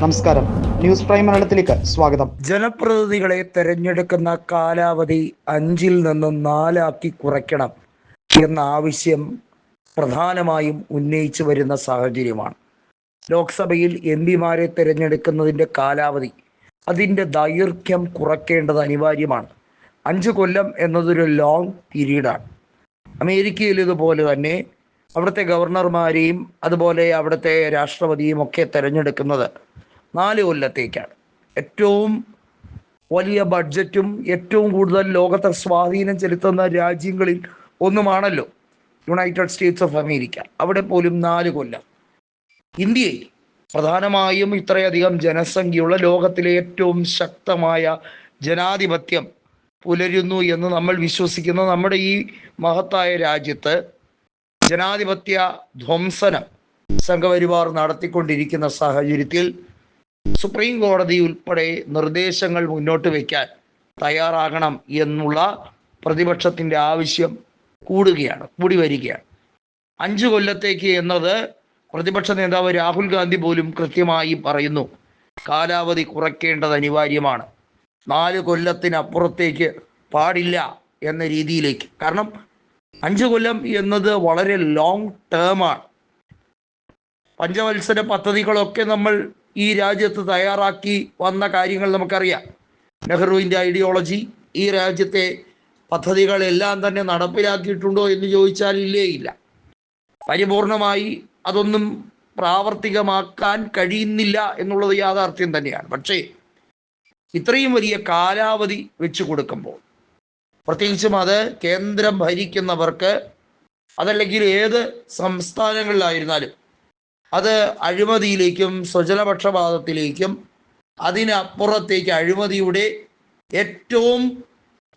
നമസ്കാരം, news prime മലയാളത്തിലേക്ക് സ്വാഗതം. ജനപ്രതിനിധികളെ തെരഞ്ഞെടുക്കുന്ന കാലാവധി 5-ൽ നിന്ന് 4 കുറയ്ക്കണം എന്ന ആവശ്യം പ്രധാനമായും ഉന്നയിച്ചു വരുന്ന സാഹചര്യമാണ്. ലോക്സഭയിൽ എംപിമാരെ തിരഞ്ഞെടുക്കുന്നതിൻ്റെ കാലാവധി, അതിൻ്റെ ദൈർഘ്യം കുറയ്ക്കേണ്ടത് അനിവാര്യമാണ്. 5 കൊല്ലം എന്നതൊരു ലോങ് പീരീഡാണ്. അമേരിക്കയിൽ ഇതുപോലെ തന്നെ അവിടുത്തെ ഗവർണർമാരെയും അതുപോലെ അവിടുത്തെ രാഷ്ട്രപതിയും ഒക്കെ തിരഞ്ഞെടുക്കുന്നത് 4 കൊല്ലത്തേക്കാണ്. ഏറ്റവും വലിയ ബഡ്ജറ്റും ഏറ്റവും കൂടുതൽ ലോകത്തെ സ്വാധീനം ചെലുത്തുന്ന രാജ്യങ്ങളിൽ ഒന്നുമാണല്ലോ യുണൈറ്റഡ് സ്റ്റേറ്റ്സ് ഓഫ് അമേരിക്ക. അവിടെ പോലും 4 കൊല്ലം. ഇന്ത്യയിൽ പ്രധാനമായും ഇത്രയധികം ജനസംഖ്യയുള്ള ലോകത്തിലെ ഏറ്റവും ശക്തമായ ജനാധിപത്യം പുലരുന്നു എന്ന് നമ്മൾ വിശ്വസിക്കുന്ന നമ്മുടെ ഈ മഹത്തായ രാജ്യത്ത് ജനാധിപത്യ ധ്വംസനം സംഘപരിവാർ നടത്തിക്കൊണ്ടിരിക്കുന്ന സാഹചര്യത്തിൽ സുപ്രീം കോടതി ഉൾപ്പെടെ നിർദ്ദേശങ്ങൾ മുന്നോട്ട് വയ്ക്കാൻ തയ്യാറാകണം എന്നുള്ള പ്രതിപക്ഷത്തിൻ്റെ ആവശ്യം കൂടി വരികയാണ്. 5 കൊല്ലത്തേക്ക് എന്നത് പ്രതിപക്ഷ നേതാവ് രാഹുൽ ഗാന്ധി പോലും കൃത്യമായി പറയുന്നു. കാലാവധി കുറയ്ക്കേണ്ടത് അനിവാര്യമാണ്. 4 കൊല്ലത്തിനപ്പുറത്തേക്ക് പാടില്ല എന്ന രീതിയിലേക്ക്. കാരണം 5 കൊല്ലം എന്നത് വളരെ ലോങ് ടേമാണ്. പഞ്ചവത്സര പദ്ധതികളൊക്കെ നമ്മൾ ഈ രാജ്യത്ത് തയ്യാറാക്കി വന്ന കാര്യങ്ങൾ നമുക്കറിയാം. നെഹ്റുവിൻ്റെ ഐഡിയോളജി ഈ രാജ്യത്തെ പദ്ധതികളെല്ലാം തന്നെ നടപ്പിലാക്കിയിട്ടുണ്ടോ എന്ന് ചോദിച്ചാൽ ഇല്ല. പരിപൂർണമായി അതൊന്നും പ്രാവർത്തികമാക്കാൻ കഴിയുന്നില്ല എന്നുള്ളത് യാഥാർത്ഥ്യം തന്നെയാണ്. പക്ഷേ ഇത്രയും വലിയ കാലാവധി വെച്ച് കൊടുക്കുമ്പോൾ, പ്രത്യേകിച്ചും അത് കേന്ദ്രം ഭരിക്കുന്നവർക്ക്, അതല്ലെങ്കിൽ ഏത് സംസ്ഥാനങ്ങളിലായിരുന്നാലും അത് അഴിമതിയിലേക്കും സ്വജനപക്ഷപാതത്തിലേക്കും അതിനപ്പുറത്തേക്ക് അഴിമതിയുടെ ഏറ്റവും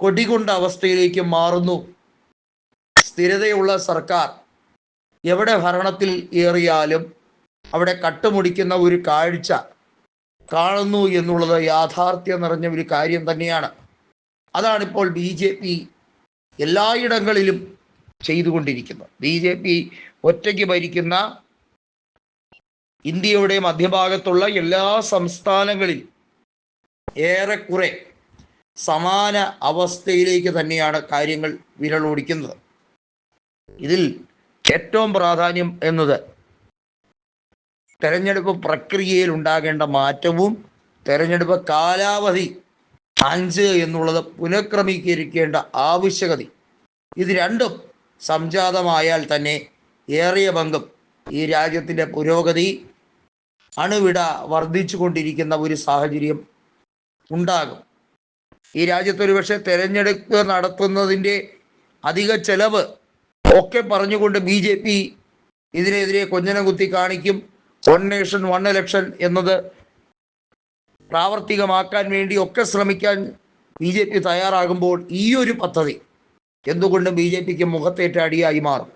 കൊടികൊണ്ട അവസ്ഥയിലേക്ക് മാറുന്നു. സ്ഥിരതയുള്ള സർക്കാർ എവിടെ ഭരണത്തിൽ ഏറിയാലും അവിടെ കട്ടുമുടിക്കുന്ന ഒരു കാഴ്ച കാണുന്നു എന്നുള്ളത് യാഥാർത്ഥ്യം നിറഞ്ഞ ഒരു കാര്യം തന്നെയാണ്. അതാണിപ്പോൾ BJP എല്ലായിടങ്ങളിലും ചെയ്തുകൊണ്ടിരിക്കുന്നത്. BJP ഒറ്റയ്ക്ക് ഭരിക്കുന്ന ഇന്ത്യയുടെ മധ്യഭാഗത്തുള്ള എല്ലാ സംസ്ഥാനങ്ങളിലും ഏറെക്കുറെ സമാന അവസ്ഥയിലേക്ക് തന്നെയാണ് കാര്യങ്ങൾ വിരലോടിക്കുന്നത്. ഇതിൽ ഏറ്റവും പ്രാധാന്യം എന്നത് തെരഞ്ഞെടുപ്പ് പ്രക്രിയയിൽ ഉണ്ടാകേണ്ട മാറ്റവും തെരഞ്ഞെടുപ്പ് കാലാവധി 5 എന്നുള്ളത് പുനഃക്രമീകരിക്കേണ്ട ആവശ്യകത, ഇത് രണ്ടും സംജാതമായാൽ തന്നെ ഏറിയ പങ്കും ഈ രാജ്യത്തിൻ്റെ പുരോഗതി അണുവിട വർദ്ധിച്ചു കൊണ്ടിരിക്കുന്ന ഒരു സാഹചര്യം ഉണ്ടാകും. ഈ രാജ്യത്തൊരു പക്ഷേ തെരഞ്ഞെടുപ്പ് നടത്തുന്നതിൻ്റെ അധിക ചെലവ് ഒക്കെ പറഞ്ഞുകൊണ്ട് BJP ഇതിനെതിരെ കൊഞ്ഞനം കുത്തി കാണിക്കും. 1 നേഷൻ 1 ഇലക്ഷൻ എന്നത് പ്രാവർത്തികമാക്കാൻ വേണ്ടി ഒക്കെ ശ്രമിക്കാൻ BJP തയ്യാറാകുമ്പോൾ ഈ ഒരു പദ്ധതി എന്തുകൊണ്ടും BJPക്ക് മുഖത്തേറ്റ അടിയായി മാറും.